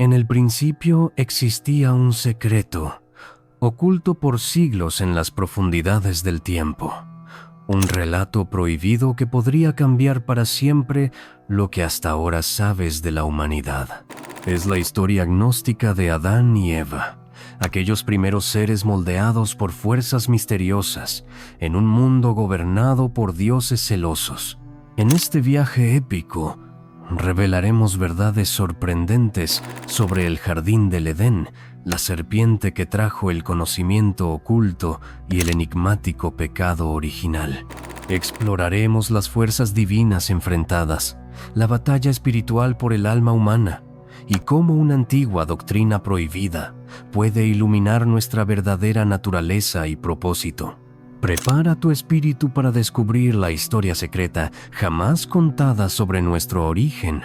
En el principio existía un secreto, oculto por siglos en las profundidades del tiempo. Un relato prohibido que podría cambiar para siempre lo que hasta ahora sabes de la humanidad. Es la historia gnóstica de Adán y Eva, aquellos primeros seres moldeados por fuerzas misteriosas en un mundo gobernado por dioses celosos. En este viaje épico, revelaremos verdades sorprendentes sobre el jardín del Edén, la serpiente que trajo el conocimiento oculto y el enigmático pecado original. Exploraremos las fuerzas divinas enfrentadas, la batalla espiritual por el alma humana, y cómo una antigua doctrina prohibida puede iluminar nuestra verdadera naturaleza y propósito. Prepara tu espíritu para descubrir la historia secreta jamás contada sobre nuestro origen.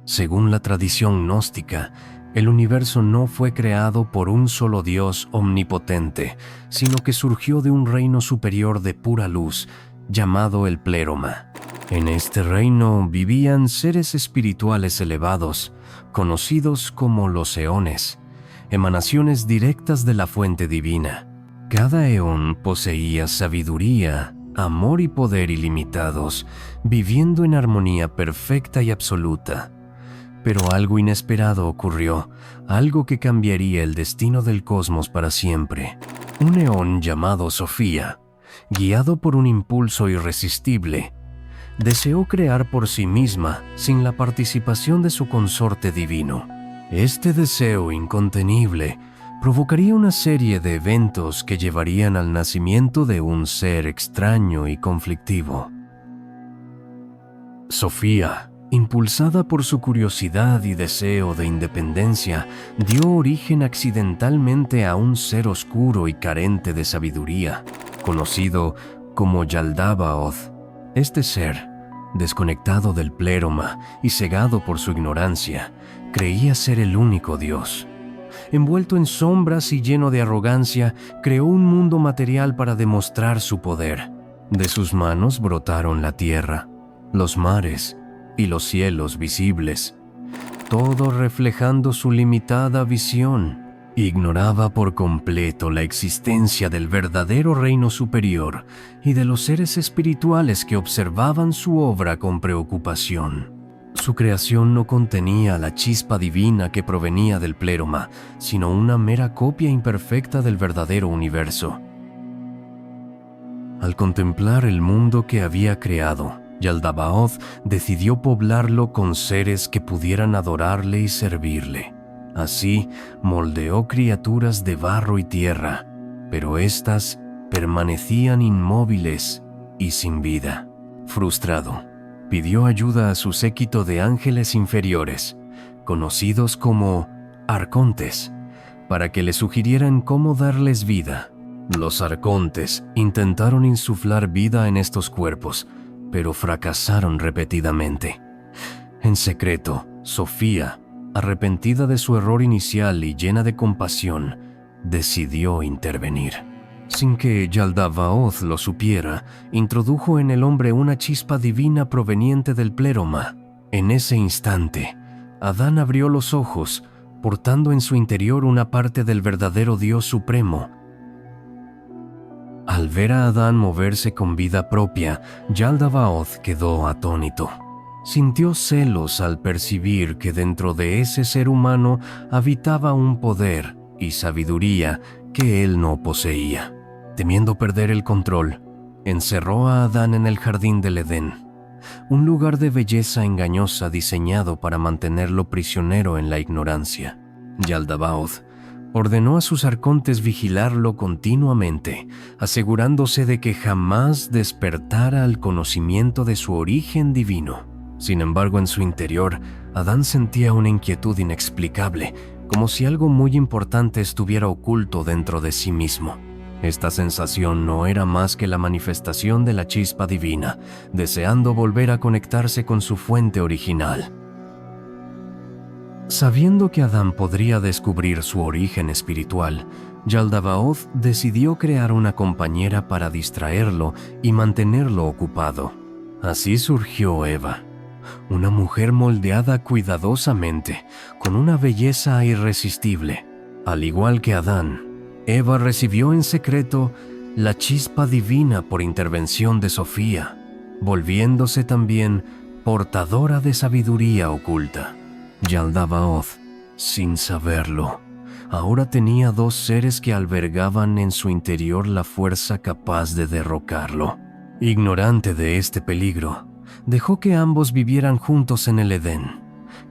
Según la tradición gnóstica, el universo no fue creado por un solo Dios omnipotente, sino que surgió de un reino superior de pura luz, llamado el Pléroma. En este reino vivían seres espirituales elevados, conocidos como los eones, emanaciones directas de la fuente divina. Cada eón poseía sabiduría, amor y poder ilimitados, viviendo en armonía perfecta y absoluta. Pero algo inesperado ocurrió, algo que cambiaría el destino del cosmos para siempre. Un eón llamado Sofía, guiado por un impulso irresistible, deseó crear por sí misma sin la participación de su consorte divino. Este deseo incontenible provocaría una serie de eventos que llevarían al nacimiento de un ser extraño y conflictivo. Sofía, impulsada por su curiosidad y deseo de independencia, dio origen accidentalmente a un ser oscuro y carente de sabiduría, conocido como Yaldabaoth. Este ser, desconectado del Pléroma y cegado por su ignorancia, creía ser el único Dios. Envuelto en sombras y lleno de arrogancia, creó un mundo material para demostrar su poder. De sus manos brotaron la tierra, los mares y los cielos visibles, todo reflejando su limitada visión. Ignoraba por completo la existencia del verdadero reino superior y de los seres espirituales que observaban su obra con preocupación. Su creación no contenía la chispa divina que provenía del Pléroma, sino una mera copia imperfecta del verdadero universo. Al contemplar el mundo que había creado, Yaldabaoth decidió poblarlo con seres que pudieran adorarle y servirle. Así, moldeó criaturas de barro y tierra, pero éstas permanecían inmóviles y sin vida. Frustrado, pidió ayuda a su séquito de ángeles inferiores, conocidos como arcontes, para que le sugirieran cómo darles vida. Los arcontes intentaron insuflar vida en estos cuerpos, pero fracasaron repetidamente. En secreto, Sofía, arrepentida de su error inicial y llena de compasión, decidió intervenir. Sin que Yaldabaoth lo supiera, introdujo en el hombre una chispa divina proveniente del Pléroma. En ese instante, Adán abrió los ojos, portando en su interior una parte del verdadero Dios supremo. Al ver a Adán moverse con vida propia, Yaldabaoth quedó atónito. Sintió celos al percibir que dentro de ese ser humano habitaba un poder y sabiduría que él no poseía. Temiendo perder el control, encerró a Adán en el jardín del Edén, un lugar de belleza engañosa diseñado para mantenerlo prisionero en la ignorancia. Yaldabaoth ordenó a sus arcontes vigilarlo continuamente, asegurándose de que jamás despertara al conocimiento de su origen divino. Sin embargo, en su interior, Adán sentía una inquietud inexplicable, como si algo muy importante estuviera oculto dentro de sí mismo. Esta sensación no era más que la manifestación de la chispa divina, deseando volver a conectarse con su fuente original. Sabiendo que Adán podría descubrir su origen espiritual, Yaldabaoth decidió crear una compañera para distraerlo y mantenerlo ocupado. Así surgió Eva, una mujer moldeada cuidadosamente, con una belleza irresistible. Al igual que Adán, Eva recibió en secreto la chispa divina por intervención de Sofía, volviéndose también portadora de sabiduría oculta. Yaldabaoth, sin saberlo, ahora tenía dos seres que albergaban en su interior la fuerza capaz de derrocarlo. Ignorante de este peligro, dejó que ambos vivieran juntos en el Edén,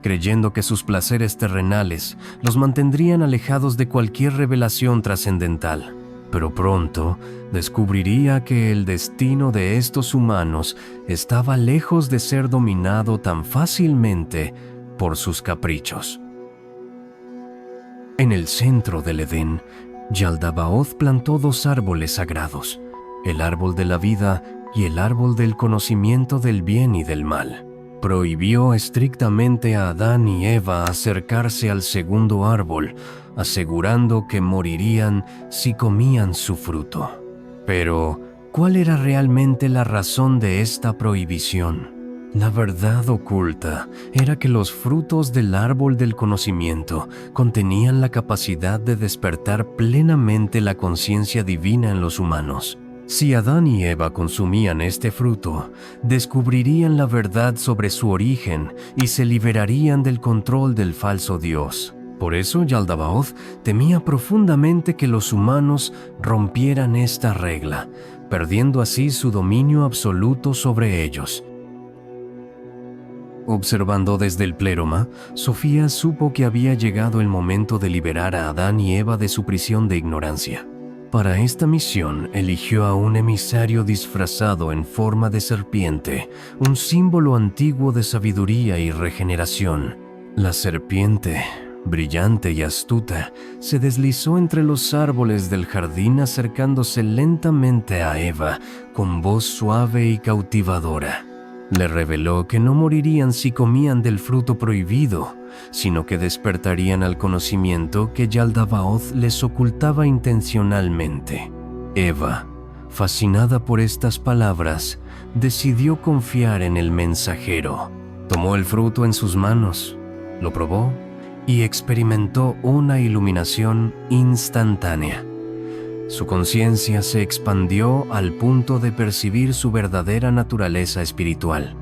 creyendo que sus placeres terrenales los mantendrían alejados de cualquier revelación trascendental. Pero pronto descubriría que el destino de estos humanos estaba lejos de ser dominado tan fácilmente por sus caprichos. En el centro del Edén, Yaldabaoth plantó dos árboles sagrados, el árbol de la vida y el árbol del conocimiento del bien y del mal. Prohibió estrictamente a Adán y Eva acercarse al segundo árbol, asegurando que morirían si comían su fruto. Pero, ¿cuál era realmente la razón de esta prohibición? La verdad oculta era que los frutos del árbol del conocimiento contenían la capacidad de despertar plenamente la conciencia divina en los humanos. Si Adán y Eva consumían este fruto, descubrirían la verdad sobre su origen y se liberarían del control del falso Dios. Por eso Yaldabaoth temía profundamente que los humanos rompieran esta regla, perdiendo así su dominio absoluto sobre ellos. Observando desde el pléroma, Sofía supo que había llegado el momento de liberar a Adán y Eva de su prisión de ignorancia. Para esta misión eligió a un emisario disfrazado en forma de serpiente, un símbolo antiguo de sabiduría y regeneración. La serpiente, brillante y astuta, se deslizó entre los árboles del jardín acercándose lentamente a Eva con voz suave y cautivadora. Le reveló que no morirían si comían del fruto prohibido, sino que despertarían al conocimiento que Yaldabaoth les ocultaba intencionalmente. Eva, fascinada por estas palabras, decidió confiar en el mensajero. Tomó el fruto en sus manos, lo probó y experimentó una iluminación instantánea. Su conciencia se expandió al punto de percibir su verdadera naturaleza espiritual.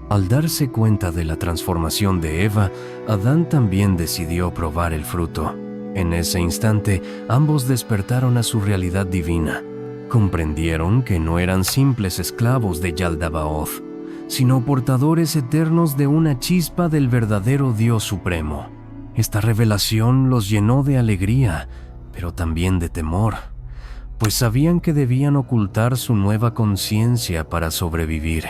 Al darse cuenta de la transformación de Eva, Adán también decidió probar el fruto. En ese instante, ambos despertaron a su realidad divina. Comprendieron que no eran simples esclavos de Yaldabaoth, sino portadores eternos de una chispa del verdadero Dios Supremo. Esta revelación los llenó de alegría, pero también de temor, pues sabían que debían ocultar su nueva conciencia para sobrevivir.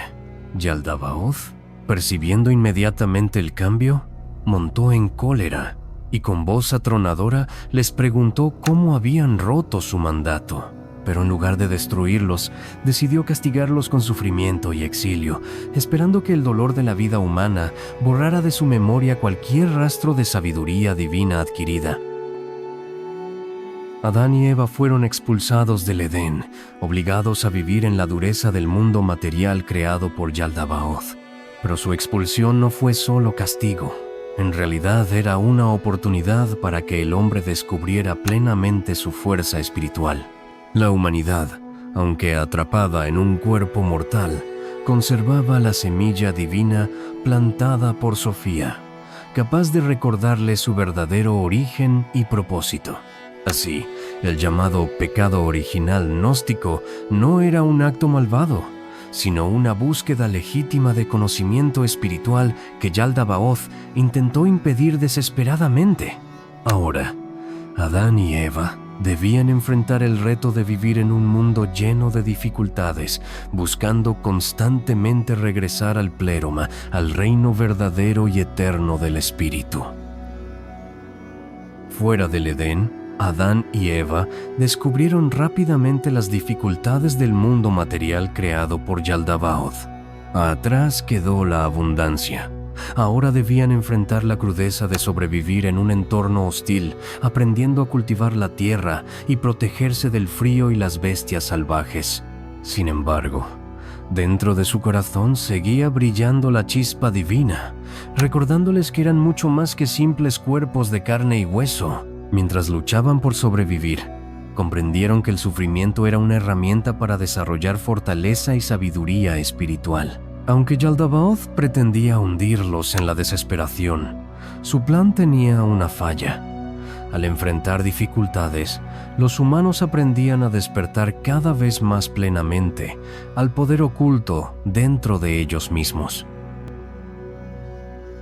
Yaldabaoth, percibiendo inmediatamente el cambio, montó en cólera y con voz atronadora les preguntó cómo habían roto su mandato. Pero en lugar de destruirlos, decidió castigarlos con sufrimiento y exilio, esperando que el dolor de la vida humana borrara de su memoria cualquier rastro de sabiduría divina adquirida. Adán y Eva fueron expulsados del Edén, obligados a vivir en la dureza del mundo material creado por Yaldabaoth. Pero su expulsión no fue solo castigo. En realidad era una oportunidad para que el hombre descubriera plenamente su fuerza espiritual. La humanidad, aunque atrapada en un cuerpo mortal, conservaba la semilla divina plantada por Sofía, capaz de recordarle su verdadero origen y propósito. Así, el llamado pecado original gnóstico no era un acto malvado, sino una búsqueda legítima de conocimiento espiritual que Yaldabaoth intentó impedir desesperadamente. Ahora, Adán y Eva debían enfrentar el reto de vivir en un mundo lleno de dificultades, buscando constantemente regresar al pléroma, al reino verdadero y eterno del espíritu. Fuera del Edén, Adán y Eva descubrieron rápidamente las dificultades del mundo material creado por Yaldabaoth. Atrás quedó la abundancia. Ahora debían enfrentar la crudeza de sobrevivir en un entorno hostil, aprendiendo a cultivar la tierra y protegerse del frío y las bestias salvajes. Sin embargo, Dentro de su corazón seguía brillando la chispa divina, recordándoles que eran mucho más que simples cuerpos de carne y hueso. Mientras luchaban por sobrevivir, comprendieron que el sufrimiento era una herramienta para desarrollar fortaleza y sabiduría espiritual. Aunque Yaldabaoth pretendía hundirlos en la desesperación, su plan tenía una falla. Al enfrentar dificultades, los humanos aprendían a despertar cada vez más plenamente al poder oculto dentro de ellos mismos.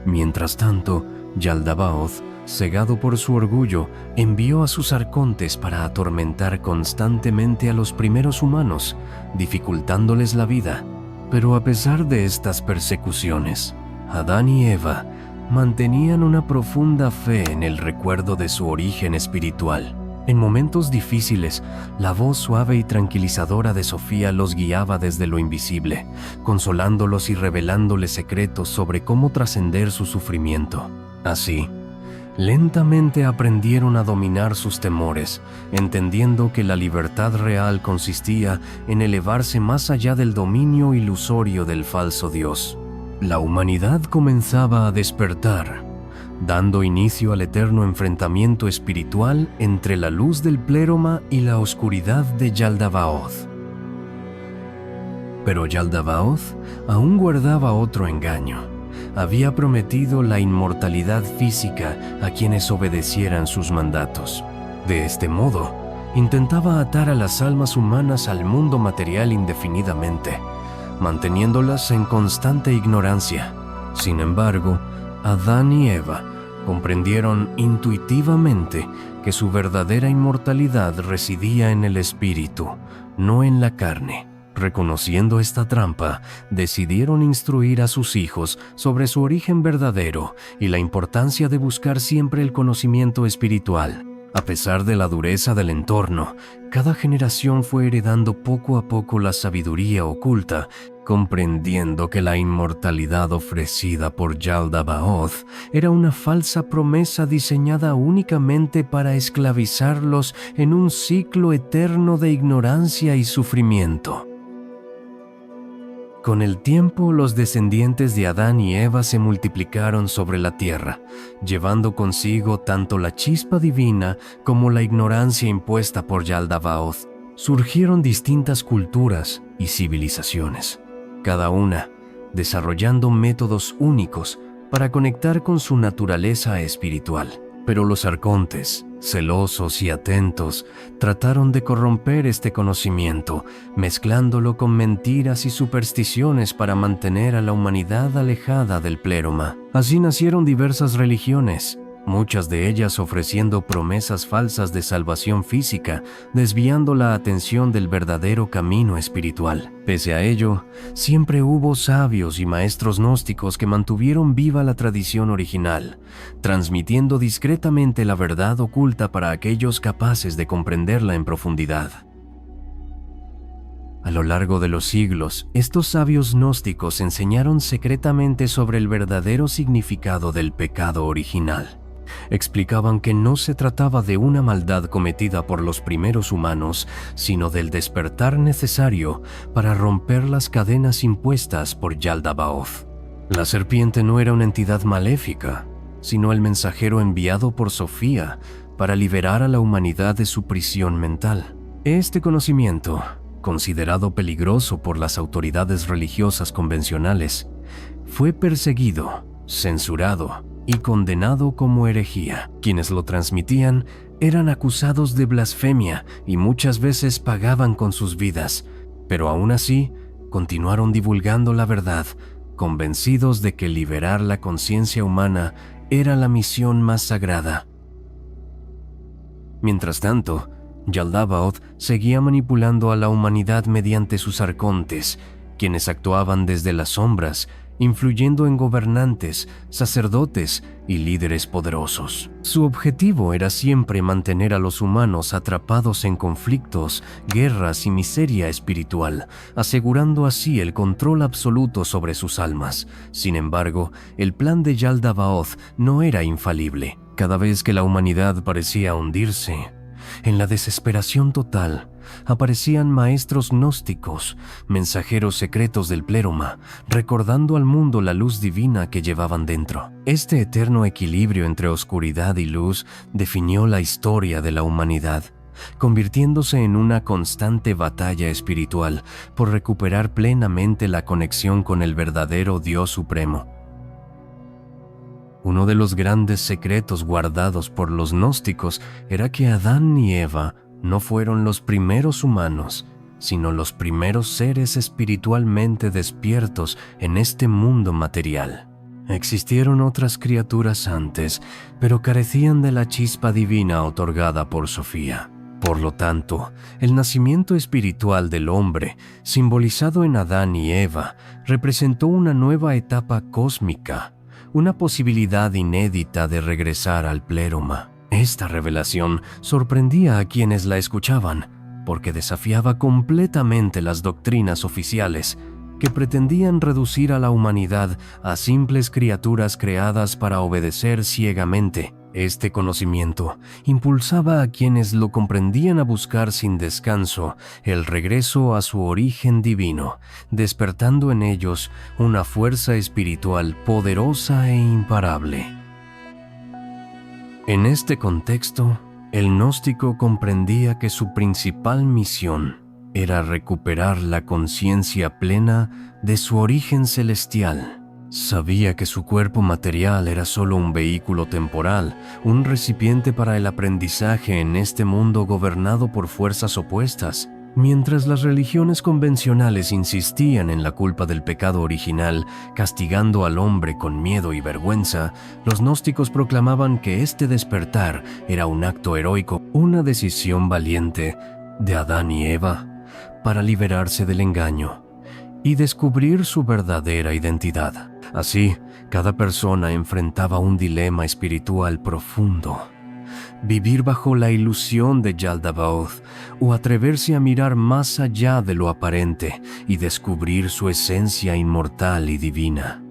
Mientras tanto, Yaldabaoth, cegado por su orgullo, envió a sus arcontes para atormentar constantemente a los primeros humanos, dificultándoles la vida. Pero a pesar de estas persecuciones, Adán y Eva mantenían una profunda fe en el recuerdo de su origen espiritual. En momentos difíciles, la voz suave y tranquilizadora de Sofía los guiaba desde lo invisible, consolándolos y revelándoles secretos sobre cómo trascender su sufrimiento. Así, lentamente aprendieron a dominar sus temores, entendiendo que la libertad real consistía en elevarse más allá del dominio ilusorio del falso Dios. La humanidad comenzaba a despertar, dando inicio al eterno enfrentamiento espiritual entre la luz del Pléroma y la oscuridad de Yaldabaoth. Pero Yaldabaoth aún guardaba otro engaño. Había prometido la inmortalidad física a quienes obedecieran sus mandatos. De este modo, intentaba atar a las almas humanas al mundo material indefinidamente, manteniéndolas en constante ignorancia. Sin embargo, Adán y Eva comprendieron intuitivamente que su verdadera inmortalidad residía en el espíritu, no en la carne. Reconociendo esta trampa, decidieron instruir a sus hijos sobre su origen verdadero y la importancia de buscar siempre el conocimiento espiritual. A pesar de la dureza del entorno, cada generación fue heredando poco a poco la sabiduría oculta, comprendiendo que la inmortalidad ofrecida por Yaldabaoth era una falsa promesa diseñada únicamente para esclavizarlos en un ciclo eterno de ignorancia y sufrimiento. Con el tiempo, los descendientes de Adán y Eva se multiplicaron sobre la tierra, llevando consigo tanto la chispa divina como la ignorancia impuesta por Yaldabaoth. Surgieron distintas culturas y civilizaciones, cada una desarrollando métodos únicos para conectar con su naturaleza espiritual. Pero los arcontes, celosos y atentos, trataron de corromper este conocimiento, mezclándolo con mentiras y supersticiones para mantener a la humanidad alejada del Pléroma. Así nacieron diversas religiones, muchas de ellas ofreciendo promesas falsas de salvación física, desviando la atención del verdadero camino espiritual. Pese a ello, siempre hubo sabios y maestros gnósticos que mantuvieron viva la tradición original, transmitiendo discretamente la verdad oculta para aquellos capaces de comprenderla en profundidad. A lo largo de los siglos, estos sabios gnósticos enseñaron secretamente sobre el verdadero significado del pecado original. Explicaban que no se trataba de una maldad cometida por los primeros humanos, sino del despertar necesario para romper las cadenas impuestas por Yaldabaoth. La serpiente no era una entidad maléfica, sino el mensajero enviado por Sofía para liberar a la humanidad de su prisión mental. Este conocimiento, considerado peligroso por las autoridades religiosas convencionales, fue perseguido, censurado y condenado como herejía. Quienes lo transmitían eran acusados de blasfemia y muchas veces pagaban con sus vidas, pero aún así continuaron divulgando la verdad, convencidos de que liberar la conciencia humana era la misión más sagrada. Mientras tanto, Yaldabaoth seguía manipulando a la humanidad mediante sus arcontes, quienes actuaban desde las sombras, influyendo en gobernantes, sacerdotes y líderes poderosos. Su objetivo era siempre mantener a los humanos atrapados en conflictos, guerras y miseria espiritual, asegurando así el control absoluto sobre sus almas. Sin embargo, el plan de Yaldabaoth no era infalible. Cada vez que la humanidad parecía hundirse, en la desesperación total, aparecían maestros gnósticos, mensajeros secretos del pléroma, recordando al mundo la luz divina que llevaban dentro. Este eterno equilibrio entre oscuridad y luz definió la historia de la humanidad, convirtiéndose en una constante batalla espiritual por recuperar plenamente la conexión con el verdadero Dios Supremo. Uno de los grandes secretos guardados por los gnósticos era que Adán y Eva no fueron los primeros humanos, sino los primeros seres espiritualmente despiertos en este mundo material. Existieron otras criaturas antes, pero carecían de la chispa divina otorgada por Sofía. Por lo tanto, el nacimiento espiritual del hombre, simbolizado en Adán y Eva, representó una nueva etapa cósmica, una posibilidad inédita de regresar al pléroma. Esta revelación sorprendía a quienes la escuchaban, porque desafiaba completamente las doctrinas oficiales que pretendían reducir a la humanidad a simples criaturas creadas para obedecer ciegamente. Este conocimiento impulsaba a quienes lo comprendían a buscar sin descanso el regreso a su origen divino, despertando en ellos una fuerza espiritual poderosa e imparable. En este contexto, el gnóstico comprendía que su principal misión era recuperar la conciencia plena de su origen celestial. Sabía que su cuerpo material era solo un vehículo temporal, un recipiente para el aprendizaje en este mundo gobernado por fuerzas opuestas. Mientras las religiones convencionales insistían en la culpa del pecado original, castigando al hombre con miedo y vergüenza, los gnósticos proclamaban que este despertar era un acto heroico, una decisión valiente de Adán y Eva para liberarse del engaño y descubrir su verdadera identidad. Así, cada persona enfrentaba un dilema espiritual profundo: vivir bajo la ilusión de Yaldabaoth o atreverse a mirar más allá de lo aparente y descubrir su esencia inmortal y divina.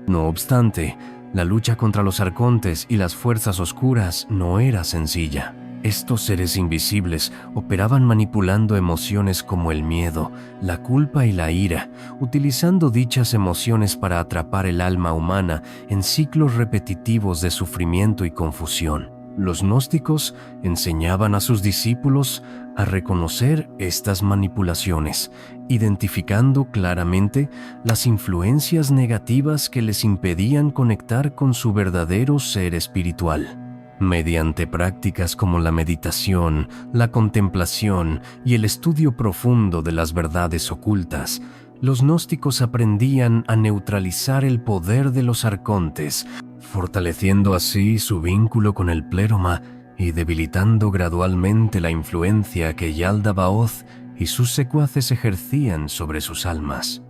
No obstante, la lucha contra los arcontes y las fuerzas oscuras no era sencilla. Estos seres invisibles operaban manipulando emociones como el miedo, la culpa y la ira, utilizando dichas emociones para atrapar el alma humana en ciclos repetitivos de sufrimiento y confusión. Los gnósticos enseñaban a sus discípulos a reconocer estas manipulaciones, identificando claramente las influencias negativas que les impedían conectar con su verdadero ser espiritual. Mediante prácticas como la meditación, la contemplación y el estudio profundo de las verdades ocultas, los gnósticos aprendían a neutralizar el poder de los arcontes, fortaleciendo así su vínculo con el pléroma y debilitando gradualmente la influencia que Yaldabaoth y sus secuaces ejercían sobre sus almas.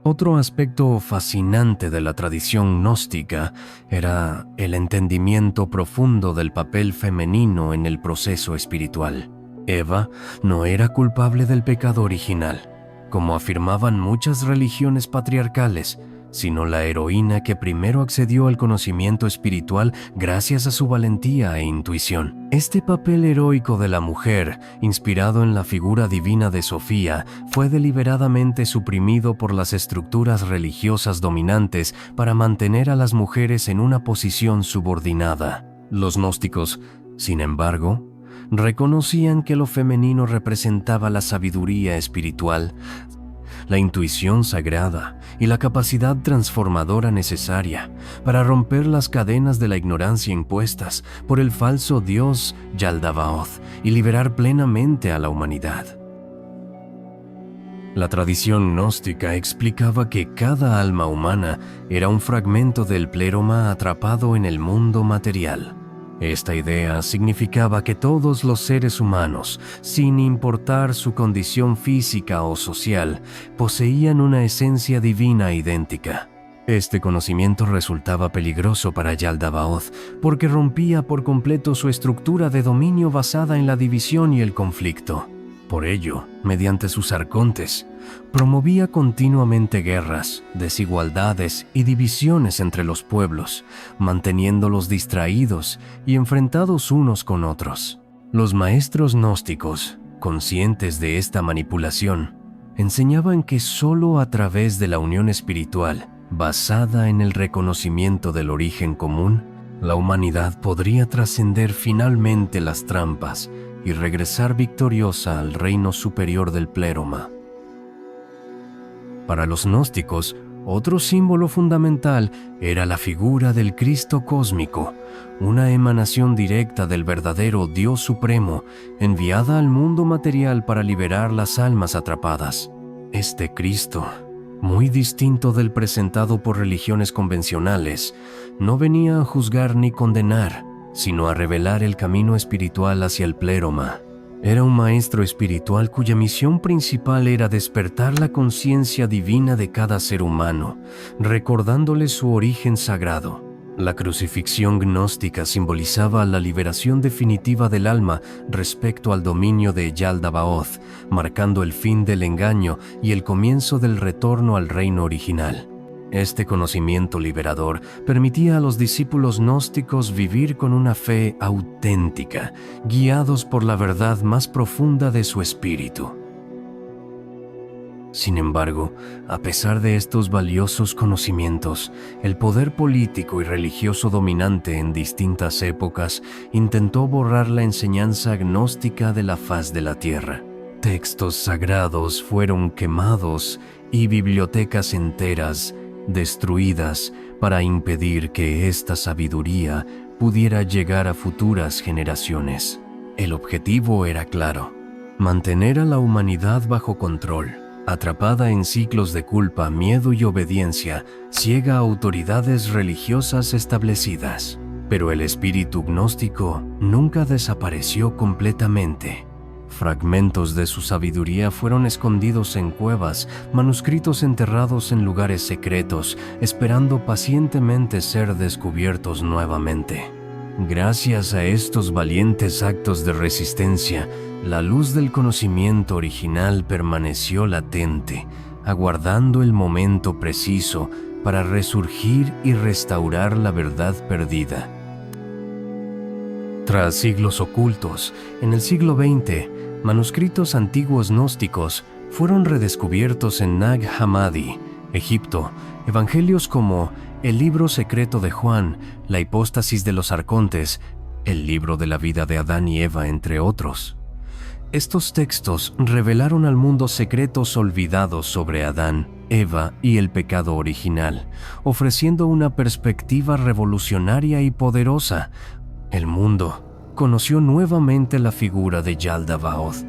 Otro aspecto fascinante de la tradición gnóstica era el entendimiento profundo del papel femenino en el proceso espiritual. Eva no era culpable del pecado original, como afirmaban muchas religiones patriarcales, sino la heroína que primero accedió al conocimiento espiritual gracias a su valentía e intuición. Este papel heroico de la mujer, inspirado en la figura divina de Sofía, fue deliberadamente suprimido por las estructuras religiosas dominantes para mantener a las mujeres en una posición subordinada. Los gnósticos, sin embargo, reconocían que lo femenino representaba la sabiduría espiritual, la intuición sagrada y la capacidad transformadora necesaria para romper las cadenas de la ignorancia impuestas por el falso dios Yaldabaoth y liberar plenamente a la humanidad. La tradición gnóstica explicaba que cada alma humana era un fragmento del pléroma atrapado en el mundo material. Esta idea significaba que todos los seres humanos, sin importar su condición física o social, poseían una esencia divina idéntica. Este conocimiento resultaba peligroso para Yaldabaoth porque rompía por completo su estructura de dominio basada en la división y el conflicto. Por ello, mediante sus arcontes, promovía continuamente guerras, desigualdades y divisiones entre los pueblos, manteniéndolos distraídos y enfrentados unos con otros. Los maestros gnósticos, conscientes de esta manipulación, enseñaban que solo a través de la unión espiritual, basada en el reconocimiento del origen común, la humanidad podría trascender finalmente las trampas y regresar victoriosa al reino superior del pléroma. Para los gnósticos, otro símbolo fundamental era la figura del Cristo cósmico, una emanación directa del verdadero Dios Supremo, enviada al mundo material para liberar las almas atrapadas. Este Cristo, muy distinto del presentado por religiones convencionales, no venía a juzgar ni condenar, sino a revelar el camino espiritual hacia el pléroma. Era un maestro espiritual cuya misión principal era despertar la conciencia divina de cada ser humano, recordándole su origen sagrado. La crucifixión gnóstica simbolizaba la liberación definitiva del alma respecto al dominio de Yaldabaoth, marcando el fin del engaño y el comienzo del retorno al reino original. Este conocimiento liberador permitía a los discípulos gnósticos vivir con una fe auténtica, guiados por la verdad más profunda de su espíritu. Sin embargo, a pesar de estos valiosos conocimientos, el poder político y religioso dominante en distintas épocas intentó borrar la enseñanza gnóstica de la faz de la tierra. Textos sagrados fueron quemados y bibliotecas enteras destruidas para impedir que esta sabiduría pudiera llegar a futuras generaciones. El objetivo era claro: mantener a la humanidad bajo control, atrapada en ciclos de culpa, miedo y obediencia, ciega a autoridades religiosas establecidas. Pero el espíritu gnóstico nunca desapareció completamente. Fragmentos de su sabiduría fueron escondidos en cuevas, manuscritos enterrados en lugares secretos, esperando pacientemente ser descubiertos nuevamente. Gracias a estos valientes actos de resistencia, la luz del conocimiento original permaneció latente, aguardando el momento preciso para resurgir y restaurar la verdad perdida. Tras siglos ocultos, en el siglo XX, manuscritos antiguos gnósticos fueron redescubiertos en Nag Hammadi, Egipto. Evangelios como el libro secreto de Juan, la hipóstasis de los arcontes, el libro de la vida de Adán y Eva, entre otros. Estos textos revelaron al mundo secretos olvidados sobre Adán, Eva y el pecado original, ofreciendo una perspectiva revolucionaria y poderosa. El mundo conoció nuevamente la figura de Yaldabaoth,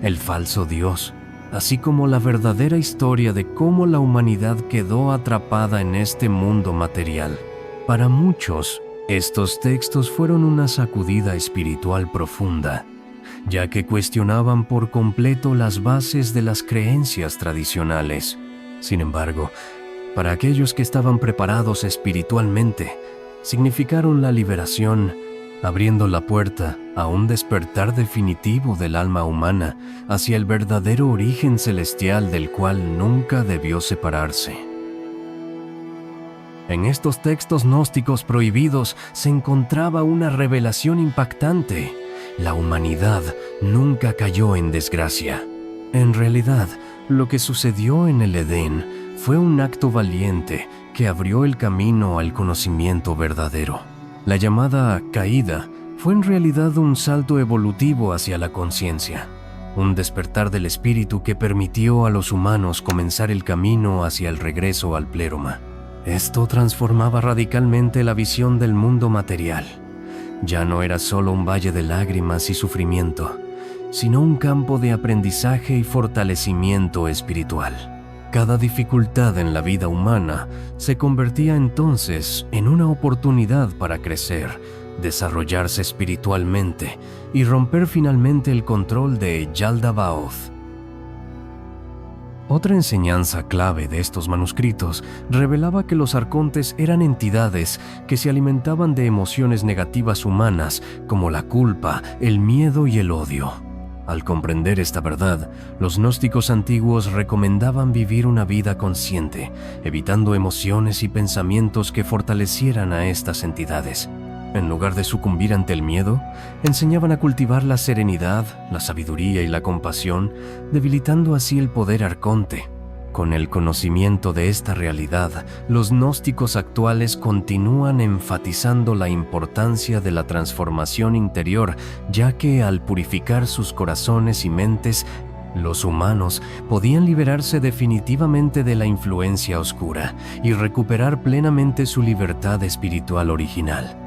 el falso dios, así como la verdadera historia de cómo la humanidad quedó atrapada en este mundo material. Para muchos, estos textos fueron una sacudida espiritual profunda, ya que cuestionaban por completo las bases de las creencias tradicionales. Sin embargo, para aquellos que estaban preparados espiritualmente, significaron la liberación, abriendo la puerta a un despertar definitivo del alma humana hacia el verdadero origen celestial del cual nunca debió separarse. En estos textos gnósticos prohibidos se encontraba una revelación impactante: la humanidad nunca cayó en desgracia. En realidad, lo que sucedió en el Edén fue un acto valiente que abrió el camino al conocimiento verdadero. La llamada caída fue en realidad un salto evolutivo hacia la conciencia, un despertar del espíritu que permitió a los humanos comenzar el camino hacia el regreso al pléroma. Esto transformaba radicalmente la visión del mundo material. Ya no era solo un valle de lágrimas y sufrimiento, sino un campo de aprendizaje y fortalecimiento espiritual. Cada dificultad en la vida humana se convertía entonces en una oportunidad para crecer, desarrollarse espiritualmente y romper finalmente el control de Yaldabaoth. Otra enseñanza clave de estos manuscritos revelaba que los arcontes eran entidades que se alimentaban de emociones negativas humanas como la culpa, el miedo y el odio. Al comprender esta verdad, los gnósticos antiguos recomendaban vivir una vida consciente, evitando emociones y pensamientos que fortalecieran a estas entidades. En lugar de sucumbir ante el miedo, enseñaban a cultivar la serenidad, la sabiduría y la compasión, debilitando así el poder arconte. Con el conocimiento de esta realidad, los gnósticos actuales continúan enfatizando la importancia de la transformación interior, ya que al purificar sus corazones y mentes, los humanos podían liberarse definitivamente de la influencia oscura y recuperar plenamente su libertad espiritual original.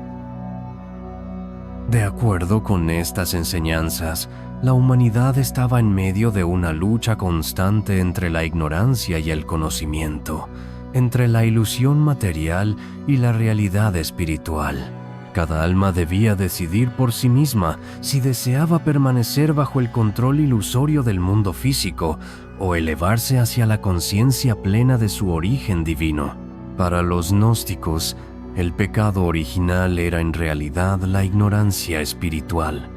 De acuerdo con estas enseñanzas, la humanidad estaba en medio de una lucha constante entre la ignorancia y el conocimiento, entre la ilusión material y la realidad espiritual. Cada alma debía decidir por sí misma si deseaba permanecer bajo el control ilusorio del mundo físico o elevarse hacia la conciencia plena de su origen divino. Para los gnósticos, el pecado original era en realidad la ignorancia espiritual,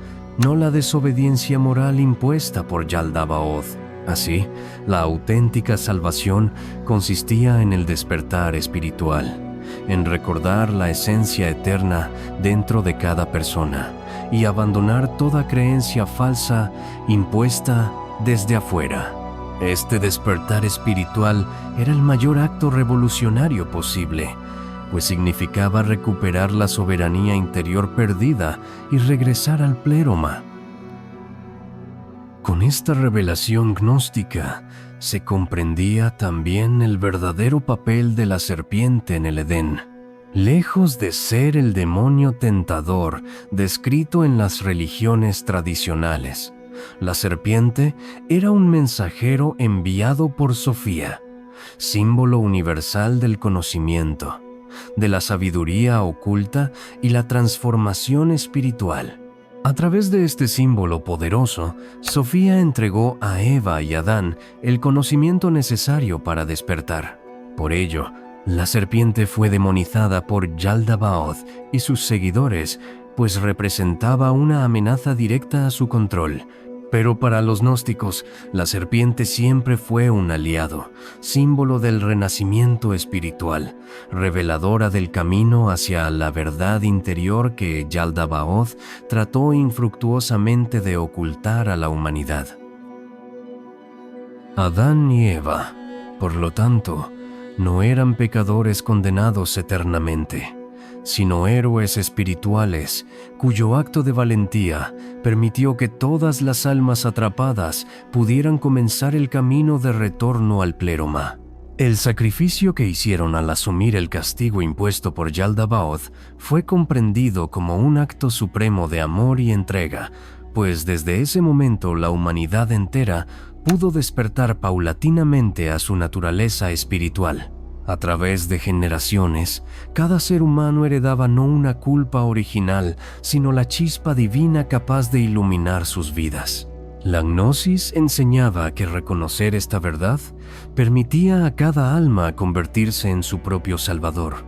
no la desobediencia moral impuesta por Yaldabaoth. Así, la auténtica salvación consistía en el despertar espiritual, en recordar la esencia eterna dentro de cada persona y abandonar toda creencia falsa impuesta desde afuera. Este despertar espiritual era el mayor acto revolucionario posible, pues significaba recuperar la soberanía interior perdida y regresar al pléroma. Con esta revelación gnóstica se comprendía también el verdadero papel de la serpiente en el Edén. Lejos de ser el demonio tentador descrito en las religiones tradicionales, la serpiente era un mensajero enviado por Sofía, símbolo universal del conocimiento, de la sabiduría oculta y la transformación espiritual. A través de este símbolo poderoso, Sofía entregó a Eva y Adán el conocimiento necesario para despertar. Por ello, la serpiente fue demonizada por Yaldabaoth y sus seguidores, pues representaba una amenaza directa a su control. Pero para los gnósticos, la serpiente siempre fue un aliado, símbolo del renacimiento espiritual, reveladora del camino hacia la verdad interior que Yaldabaoth trató infructuosamente de ocultar a la humanidad. Adán y Eva, por lo tanto, no eran pecadores condenados eternamente, sino héroes espirituales cuyo acto de valentía permitió que todas las almas atrapadas pudieran comenzar el camino de retorno al pléroma. El sacrificio que hicieron al asumir el castigo impuesto por Yaldabaoth fue comprendido como un acto supremo de amor y entrega, pues desde ese momento la humanidad entera pudo despertar paulatinamente a su naturaleza espiritual. A través de generaciones, cada ser humano heredaba no una culpa original, sino la chispa divina capaz de iluminar sus vidas. La gnosis enseñaba que reconocer esta verdad permitía a cada alma convertirse en su propio salvador,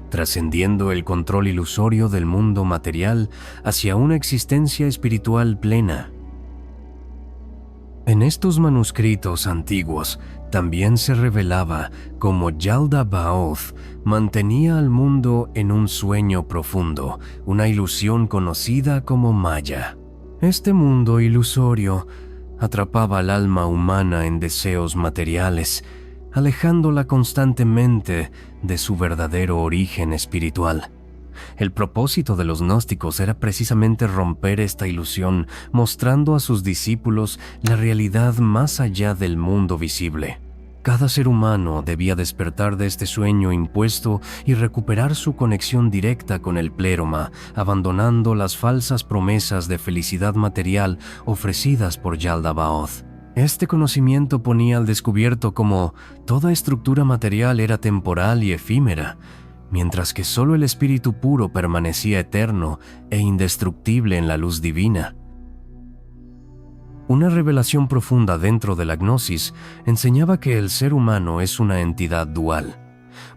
trascendiendo el control ilusorio del mundo material hacia una existencia espiritual plena. En estos manuscritos antiguos también se revelaba cómo Yaldabaoth mantenía al mundo en un sueño profundo, una ilusión conocida como Maya. Este mundo ilusorio atrapaba al alma humana en deseos materiales, alejándola constantemente de su verdadero origen espiritual. El propósito de los gnósticos era precisamente romper esta ilusión, mostrando a sus discípulos la realidad más allá del mundo visible. Cada ser humano debía despertar de este sueño impuesto y recuperar su conexión directa con el pléroma, abandonando las falsas promesas de felicidad material ofrecidas por Yaldabaoth. Este conocimiento ponía al descubierto cómo toda estructura material era temporal y efímera, mientras que solo el espíritu puro permanecía eterno e indestructible en la luz divina. Una revelación profunda dentro de la gnosis enseñaba que el ser humano es una entidad dual.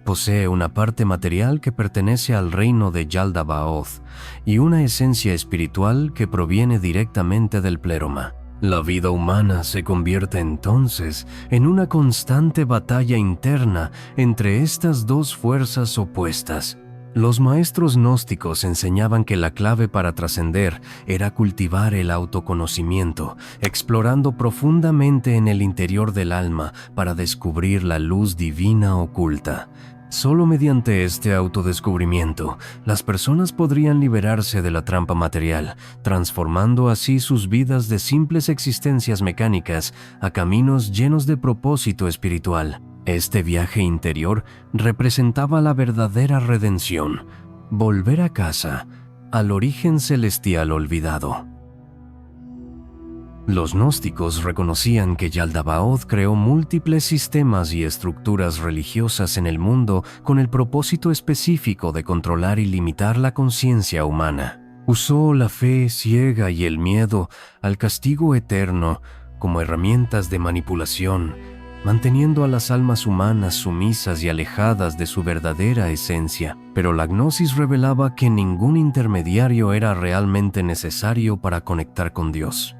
Posee una parte material que pertenece al reino de Yaldabaoth y una esencia espiritual que proviene directamente del pléroma. La vida humana se convierte entonces en una constante batalla interna entre estas dos fuerzas opuestas. Los maestros gnósticos enseñaban que la clave para trascender era cultivar el autoconocimiento, explorando profundamente en el interior del alma para descubrir la luz divina oculta. Solo mediante este autodescubrimiento, las personas podrían liberarse de la trampa material, transformando así sus vidas de simples existencias mecánicas a caminos llenos de propósito espiritual. Este viaje interior representaba la verdadera redención, volver a casa, al origen celestial olvidado. Los gnósticos reconocían que Yaldabaoth creó múltiples sistemas y estructuras religiosas en el mundo con el propósito específico de controlar y limitar la conciencia humana. Usó la fe ciega y el miedo al castigo eterno como herramientas de manipulación, manteniendo a las almas humanas sumisas y alejadas de su verdadera esencia. Pero la gnosis revelaba que ningún intermediario era realmente necesario para conectar con Dios,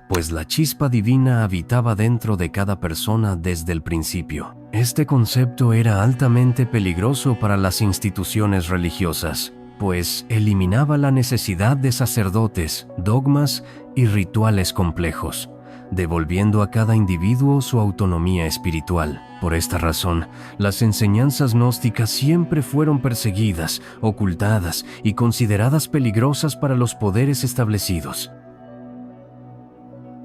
pues la chispa divina habitaba dentro de cada persona desde el principio. Este concepto era altamente peligroso para las instituciones religiosas, pues eliminaba la necesidad de sacerdotes, dogmas y rituales complejos, devolviendo a cada individuo su autonomía espiritual. Por esta razón, las enseñanzas gnósticas siempre fueron perseguidas, ocultadas y consideradas peligrosas para los poderes establecidos.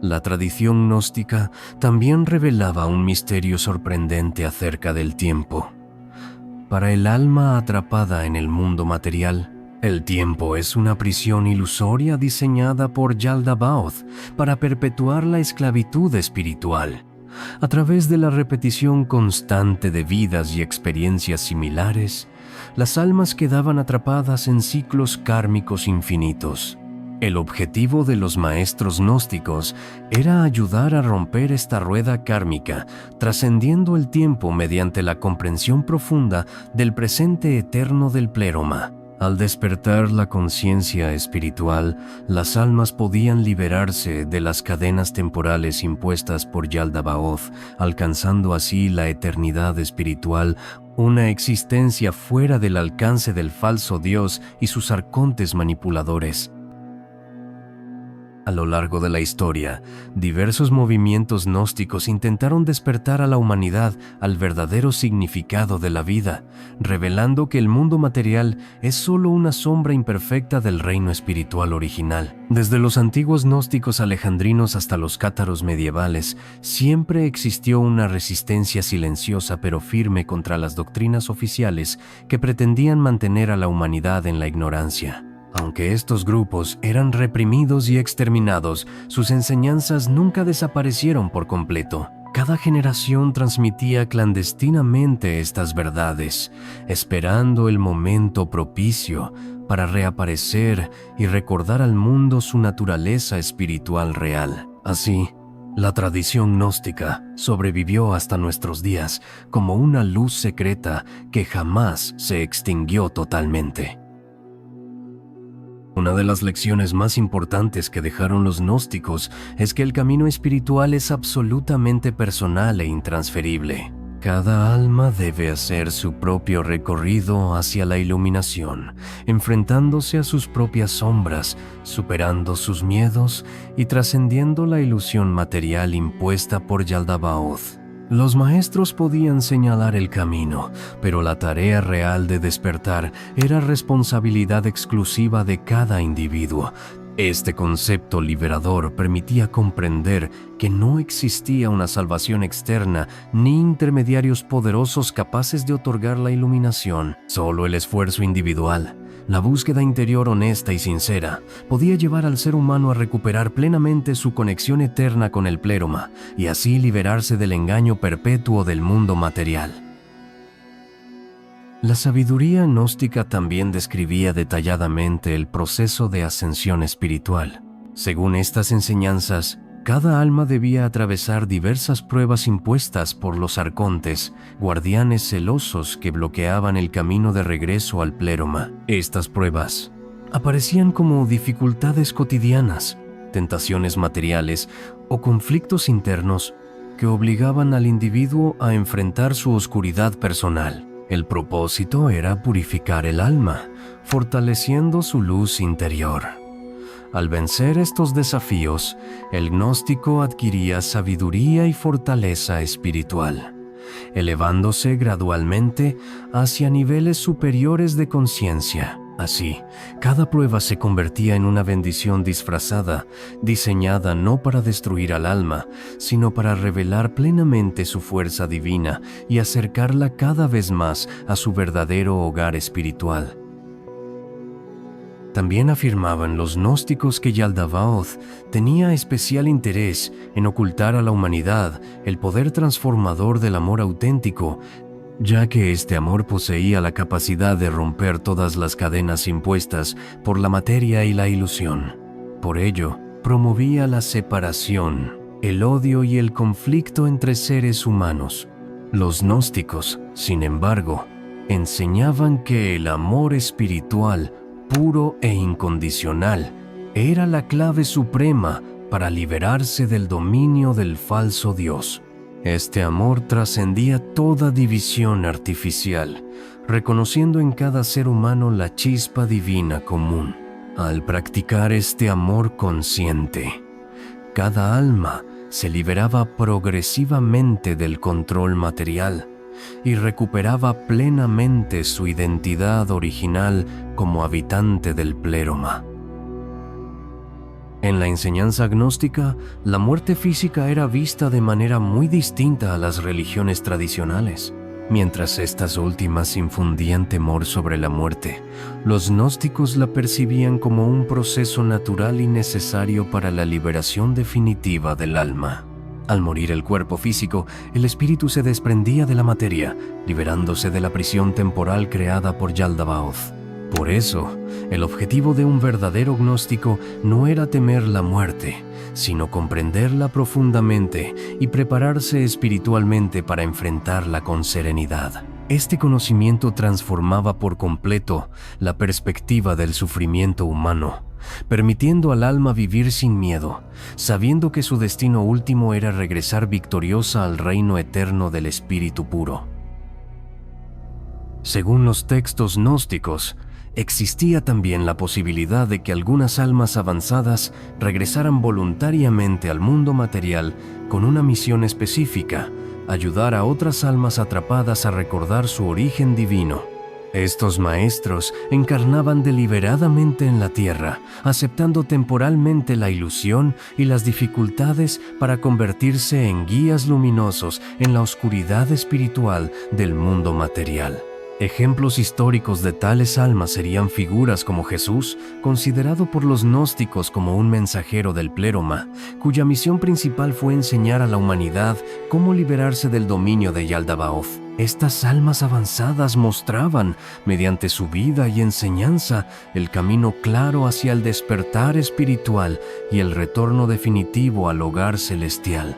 La tradición gnóstica también revelaba un misterio sorprendente acerca del tiempo. Para el alma atrapada en el mundo material, el tiempo es una prisión ilusoria diseñada por Yaldabaoth para perpetuar la esclavitud espiritual. A través de la repetición constante de vidas y experiencias similares, las almas quedaban atrapadas en ciclos kármicos infinitos. El objetivo de los maestros gnósticos era ayudar a romper esta rueda kármica, trascendiendo el tiempo mediante la comprensión profunda del presente eterno del pléroma. Al despertar la conciencia espiritual, las almas podían liberarse de las cadenas temporales impuestas por Yaldabaoth, alcanzando así la eternidad espiritual, una existencia fuera del alcance del falso Dios y sus arcontes manipuladores. A lo largo de la historia, diversos movimientos gnósticos intentaron despertar a la humanidad al verdadero significado de la vida, revelando que el mundo material es solo una sombra imperfecta del reino espiritual original. Desde los antiguos gnósticos alejandrinos hasta los cátaros medievales, siempre existió una resistencia silenciosa pero firme contra las doctrinas oficiales que pretendían mantener a la humanidad en la ignorancia. Aunque estos grupos eran reprimidos y exterminados, sus enseñanzas nunca desaparecieron por completo. Cada generación transmitía clandestinamente estas verdades, esperando el momento propicio para reaparecer y recordar al mundo su naturaleza espiritual real. Así, la tradición gnóstica sobrevivió hasta nuestros días como una luz secreta que jamás se extinguió totalmente. Una de las lecciones más importantes que dejaron los gnósticos es que el camino espiritual es absolutamente personal e intransferible. Cada alma debe hacer su propio recorrido hacia la iluminación, enfrentándose a sus propias sombras, superando sus miedos y trascendiendo la ilusión material impuesta por Yaldabaoth. Los maestros podían señalar el camino, pero la tarea real de despertar era responsabilidad exclusiva de cada individuo. Este concepto liberador permitía comprender que no existía una salvación externa ni intermediarios poderosos capaces de otorgar la iluminación. Solo el esfuerzo individual, la búsqueda interior honesta y sincera, podía llevar al ser humano a recuperar plenamente su conexión eterna con el pléroma y así liberarse del engaño perpetuo del mundo material. La sabiduría gnóstica también describía detalladamente el proceso de ascensión espiritual. Según estas enseñanzas, cada alma debía atravesar diversas pruebas impuestas por los arcontes, guardianes celosos que bloqueaban el camino de regreso al pléroma. Estas pruebas aparecían como dificultades cotidianas, tentaciones materiales o conflictos internos que obligaban al individuo a enfrentar su oscuridad personal. El propósito era purificar el alma, fortaleciendo su luz interior. Al vencer estos desafíos, el gnóstico adquiría sabiduría y fortaleza espiritual, elevándose gradualmente hacia niveles superiores de conciencia. Así, cada prueba se convertía en una bendición disfrazada, diseñada no para destruir al alma, sino para revelar plenamente su fuerza divina y acercarla cada vez más a su verdadero hogar espiritual. También afirmaban los gnósticos que Yaldabaoth tenía especial interés en ocultar a la humanidad el poder transformador del amor auténtico, ya que este amor poseía la capacidad de romper todas las cadenas impuestas por la materia y la ilusión. Por ello, promovía la separación, el odio y el conflicto entre seres humanos. Los gnósticos, sin embargo, enseñaban que el amor espiritual puro e incondicional, era la clave suprema para liberarse del dominio del falso Dios. Este amor trascendía toda división artificial, reconociendo en cada ser humano la chispa divina común. Al practicar este amor consciente, cada alma se liberaba progresivamente del control material y recuperaba plenamente su identidad original como habitante del pléroma. En la enseñanza gnóstica, la muerte física era vista de manera muy distinta a las religiones tradicionales. Mientras estas últimas infundían temor sobre la muerte, los gnósticos la percibían como un proceso natural y necesario para la liberación definitiva del alma. Al morir el cuerpo físico, el espíritu se desprendía de la materia, liberándose de la prisión temporal creada por Yaldabaoth. Por eso, el objetivo de un verdadero gnóstico no era temer la muerte, sino comprenderla profundamente y prepararse espiritualmente para enfrentarla con serenidad. Este conocimiento transformaba por completo la perspectiva del sufrimiento humano, permitiendo al alma vivir sin miedo, sabiendo que su destino último era regresar victoriosa al reino eterno del espíritu puro. Según los textos gnósticos, existía también la posibilidad de que algunas almas avanzadas regresaran voluntariamente al mundo material con una misión específica: ayudar a otras almas atrapadas a recordar su origen divino. Estos maestros encarnaban deliberadamente en la tierra, aceptando temporalmente la ilusión y las dificultades para convertirse en guías luminosos en la oscuridad espiritual del mundo material. Ejemplos históricos de tales almas serían figuras como Jesús, considerado por los gnósticos como un mensajero del pléroma, cuya misión principal fue enseñar a la humanidad cómo liberarse del dominio de Yaldabaoth. Estas almas avanzadas mostraban, mediante su vida y enseñanza, el camino claro hacia el despertar espiritual y el retorno definitivo al hogar celestial.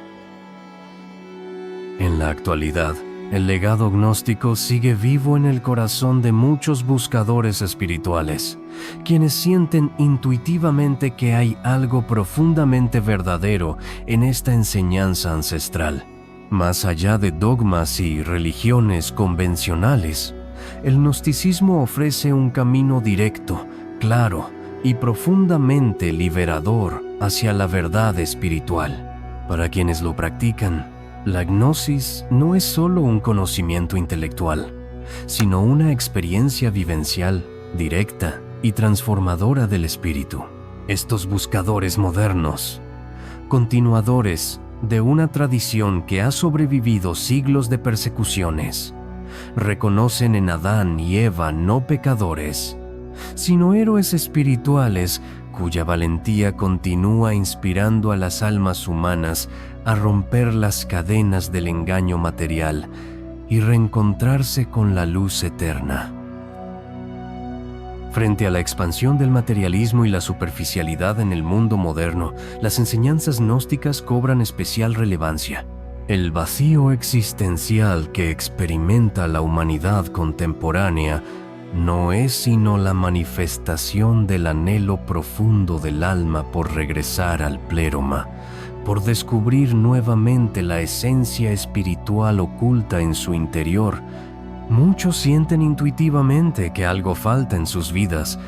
En la actualidad, el legado gnóstico sigue vivo en el corazón de muchos buscadores espirituales, quienes sienten intuitivamente que hay algo profundamente verdadero en esta enseñanza ancestral. Más allá de dogmas y religiones convencionales, el gnosticismo ofrece un camino directo, claro y profundamente liberador hacia la verdad espiritual. Para quienes lo practican, la gnosis no es solo un conocimiento intelectual, sino una experiencia vivencial, directa y transformadora del espíritu. Estos buscadores modernos, continuadores de una tradición que ha sobrevivido siglos de persecuciones, reconocen en Adán y Eva no pecadores, sino héroes espirituales cuya valentía continúa inspirando a las almas humanas a romper las cadenas del engaño material y reencontrarse con la luz eterna. Frente a la expansión del materialismo y la superficialidad en el mundo moderno, las enseñanzas gnósticas cobran especial relevancia. El vacío existencial que experimenta la humanidad contemporánea no es sino la manifestación del anhelo profundo del alma por regresar al pléroma, por descubrir nuevamente la esencia espiritual oculta en su interior Muchos sienten intuitivamente que algo falta en sus vidas,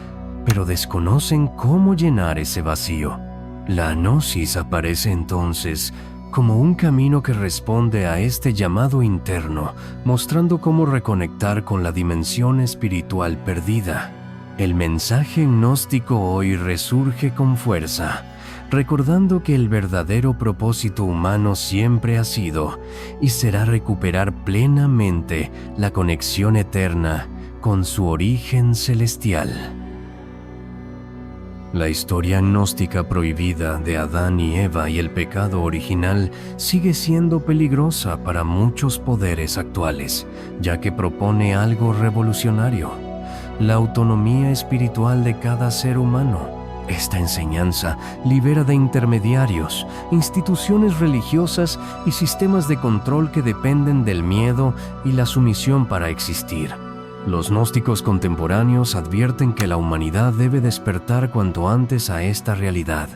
pero desconocen cómo llenar ese vacío. La gnosis aparece entonces como un camino que responde a este llamado interno, mostrando cómo reconectar con la dimensión espiritual perdida. El mensaje gnóstico hoy resurge con fuerza, recordando que el verdadero propósito humano siempre ha sido y será recuperar plenamente la conexión eterna con su origen celestial. La historia gnóstica prohibida de Adán y Eva y el pecado original sigue siendo peligrosa para muchos poderes actuales, ya que propone algo revolucionario: la autonomía espiritual de cada ser humano. Esta enseñanza libera de intermediarios, instituciones religiosas y sistemas de control que dependen del miedo y la sumisión para existir. Los gnósticos contemporáneos advierten que la humanidad debe despertar cuanto antes a esta realidad,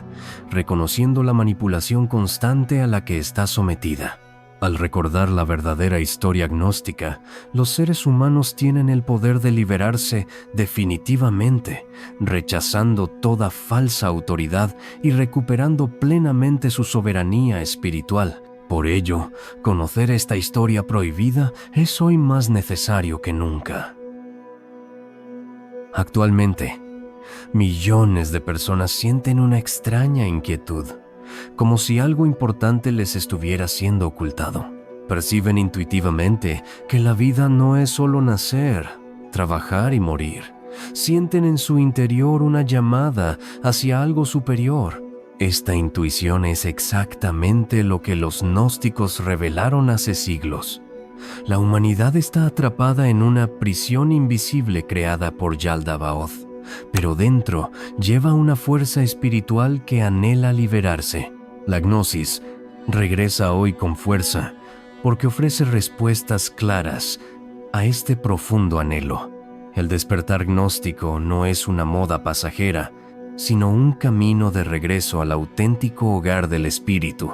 reconociendo la manipulación constante a la que está sometida. Al recordar la verdadera historia gnóstica, los seres humanos tienen el poder de liberarse definitivamente, rechazando toda falsa autoridad y recuperando plenamente su soberanía espiritual. Por ello, conocer esta historia prohibida es hoy más necesario que nunca. Actualmente, millones de personas sienten una extraña inquietud, como si algo importante les estuviera siendo ocultado. Perciben intuitivamente que la vida no es solo nacer, trabajar y morir. Sienten en su interior una llamada hacia algo superior. Esta intuición es exactamente lo que los gnósticos revelaron hace siglos. La humanidad está atrapada en una prisión invisible creada por Yaldabaoth, pero dentro lleva una fuerza espiritual que anhela liberarse. La gnosis regresa hoy con fuerza porque ofrece respuestas claras a este profundo anhelo. El despertar gnóstico no es una moda pasajera, sino un camino de regreso al auténtico hogar del espíritu.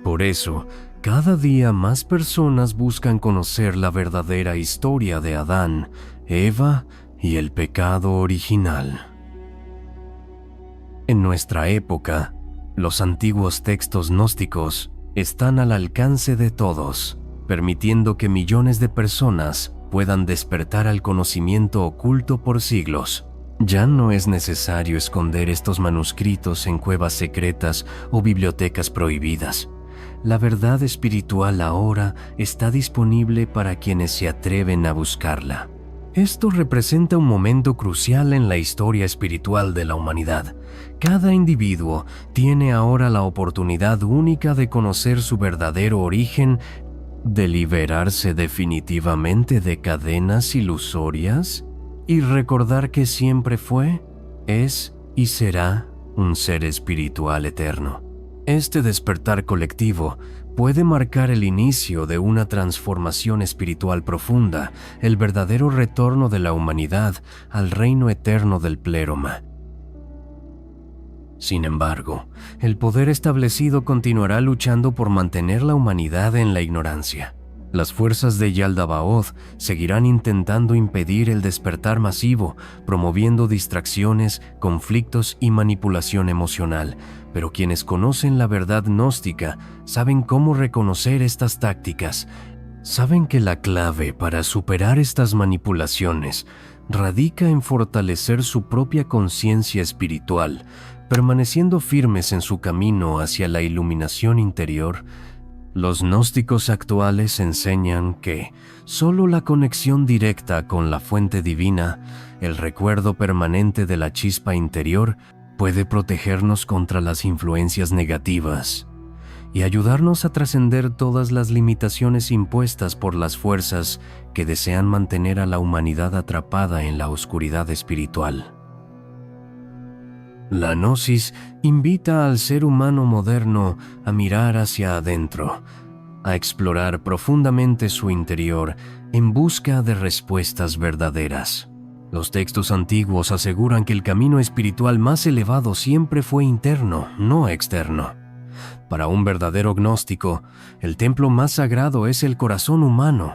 Por eso, cada día más personas buscan conocer la verdadera historia de Adán, Eva y el pecado original. En nuestra época, los antiguos textos gnósticos están al alcance de todos, permitiendo que millones de personas puedan despertar al conocimiento oculto por siglos. Ya no es necesario esconder estos manuscritos en cuevas secretas o bibliotecas prohibidas. La verdad espiritual ahora está disponible para quienes se atreven a buscarla. Esto representa un momento crucial en la historia espiritual de la humanidad. Cada individuo tiene ahora la oportunidad única de conocer su verdadero origen, de liberarse definitivamente de cadenas ilusorias y recordar que siempre fue, es y será un ser espiritual eterno. Este despertar colectivo puede marcar el inicio de una transformación espiritual profunda, el verdadero retorno de la humanidad al reino eterno del Pléroma. Sin embargo, el poder establecido continuará luchando por mantener la humanidad en la ignorancia. Las fuerzas de Yaldabaoth seguirán intentando impedir el despertar masivo, promoviendo distracciones, conflictos y manipulación emocional. Pero quienes conocen la verdad gnóstica saben cómo reconocer estas tácticas. Saben que la clave para superar estas manipulaciones radica en fortalecer su propia conciencia espiritual, permaneciendo firmes en su camino hacia la iluminación interior. Los gnósticos actuales enseñan que solo la conexión directa con la fuente divina, el recuerdo permanente de la chispa interior, puede protegernos contra las influencias negativas y ayudarnos a trascender todas las limitaciones impuestas por las fuerzas que desean mantener a la humanidad atrapada en la oscuridad espiritual. La gnosis invita al ser humano moderno a mirar hacia adentro, a explorar profundamente su interior en busca de respuestas verdaderas. Los textos antiguos aseguran que el camino espiritual más elevado siempre fue interno, no externo. Para un verdadero gnóstico, el templo más sagrado es el corazón humano.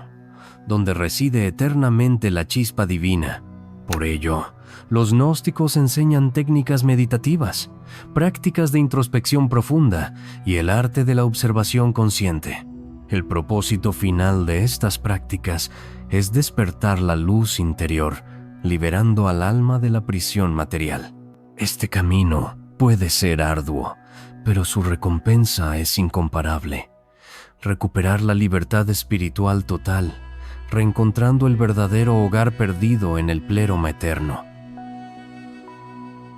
donde reside eternamente la chispa divina. Por ello, los gnósticos enseñan técnicas meditativas, prácticas de introspección profunda y el arte de la observación consciente. El propósito final de estas prácticas es despertar la luz interior, liberando al alma de la prisión material. Este camino puede ser arduo, pero su recompensa es incomparable. Recuperar la libertad espiritual total, reencontrando el verdadero hogar perdido en el pleroma eterno.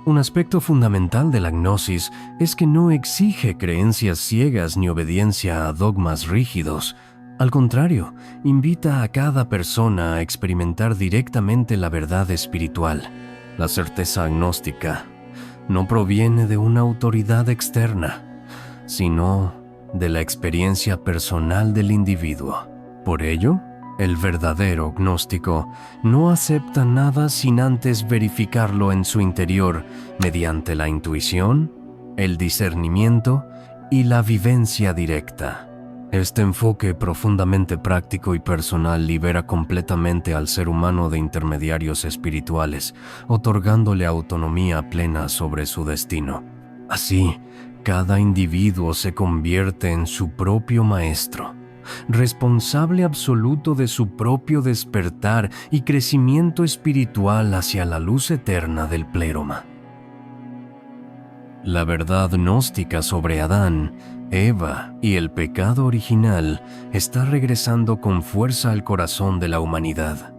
Un aspecto fundamental de la gnosis es que no exige creencias ciegas ni obediencia a dogmas rígidos. Al contrario, invita a cada persona a experimentar directamente la verdad espiritual. La certeza gnóstica no proviene de una autoridad externa, sino de la experiencia personal del individuo. Por ello, el verdadero gnóstico no acepta nada sin antes verificarlo en su interior mediante la intuición, el discernimiento y la vivencia directa. Este enfoque profundamente práctico y personal libera completamente al ser humano de intermediarios espirituales, otorgándole autonomía plena sobre su destino. Así, cada individuo se convierte en su propio maestro, responsable absoluto de su propio despertar y crecimiento espiritual hacia la luz eterna del pleroma. La verdad gnóstica sobre Adán, Eva y el pecado original está regresando con fuerza al corazón de la humanidad.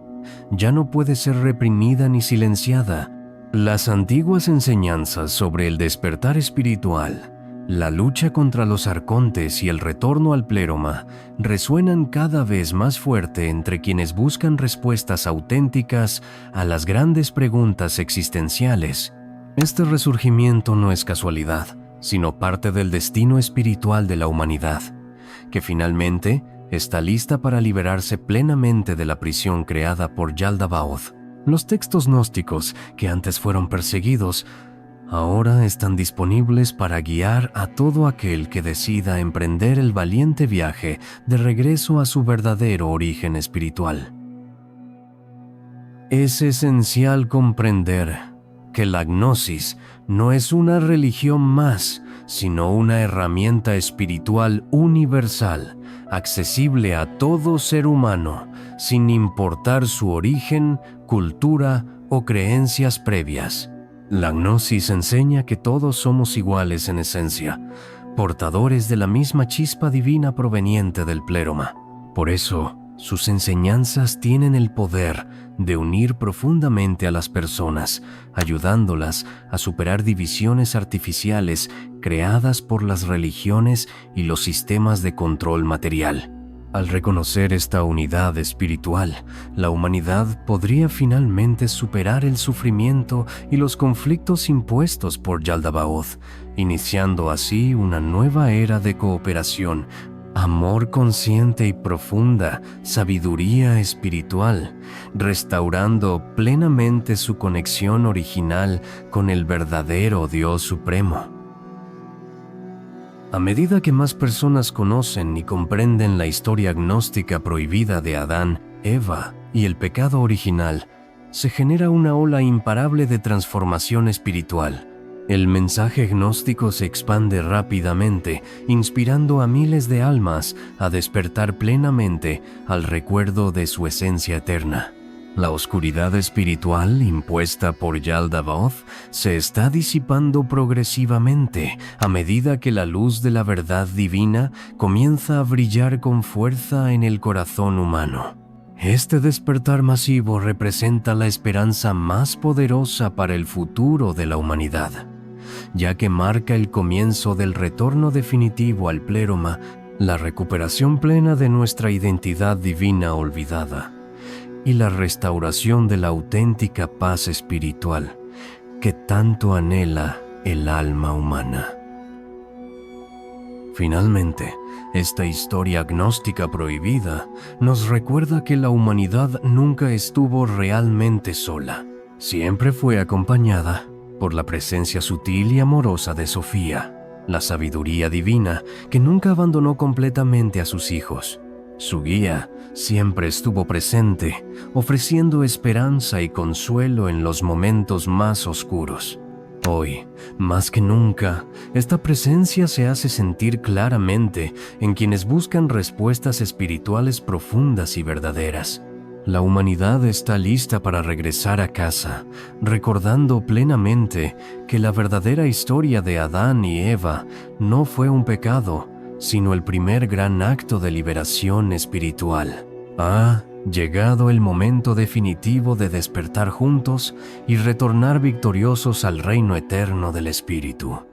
Ya no puede ser reprimida ni silenciada. Las antiguas enseñanzas sobre el despertar espiritual, la lucha contra los arcontes y el retorno al pleroma resuenan cada vez más fuerte entre quienes buscan respuestas auténticas a las grandes preguntas existenciales. Este resurgimiento no es casualidad, sino parte del destino espiritual de la humanidad, que finalmente está lista para liberarse plenamente de la prisión creada por Yaldabaoth. Los textos gnósticos, que antes fueron perseguidos, ahora están disponibles para guiar a todo aquel que decida emprender el valiente viaje de regreso a su verdadero origen espiritual. Es esencial comprender que la gnosis no es una religión más, sino una herramienta espiritual universal, accesible a todo ser humano, sin importar su origen, cultura o creencias previas. La gnosis enseña que todos somos iguales en esencia, portadores de la misma chispa divina proveniente del pleroma. Por eso, sus enseñanzas tienen el poder de unir profundamente a las personas, ayudándolas a superar divisiones artificiales creadas por las religiones y los sistemas de control material. Al reconocer esta unidad espiritual, la humanidad podría finalmente superar el sufrimiento y los conflictos impuestos por Yaldabaoth, iniciando así una nueva era de cooperación, amor consciente y profunda, sabiduría espiritual, restaurando plenamente su conexión original con el verdadero Dios Supremo. A medida que más personas conocen y comprenden la historia gnóstica prohibida de Adán, Eva y el pecado original, se genera una ola imparable de transformación espiritual. El mensaje gnóstico se expande rápidamente, inspirando a miles de almas a despertar plenamente al recuerdo de su esencia eterna. La oscuridad espiritual impuesta por Yaldabaoth se está disipando progresivamente a medida que la luz de la verdad divina comienza a brillar con fuerza en el corazón humano. Este despertar masivo representa la esperanza más poderosa para el futuro de la humanidad, ya que marca el comienzo del retorno definitivo al pleroma, la recuperación plena de nuestra identidad divina olvidada y la restauración de la auténtica paz espiritual que tanto anhela el alma humana. Finalmente, esta historia gnóstica prohibida nos recuerda que la humanidad nunca estuvo realmente sola. Siempre fue acompañada por la presencia sutil y amorosa de Sofía, la sabiduría divina que nunca abandonó completamente a sus hijos. Su guía siempre estuvo presente, ofreciendo esperanza y consuelo en los momentos más oscuros. Hoy, más que nunca, esta presencia se hace sentir claramente en quienes buscan respuestas espirituales profundas y verdaderas. La humanidad está lista para regresar a casa, recordando plenamente que la verdadera historia de Adán y Eva no fue un pecado, sino el primer gran acto de liberación espiritual. Ha llegado el momento definitivo de despertar juntos y retornar victoriosos al reino eterno del Espíritu.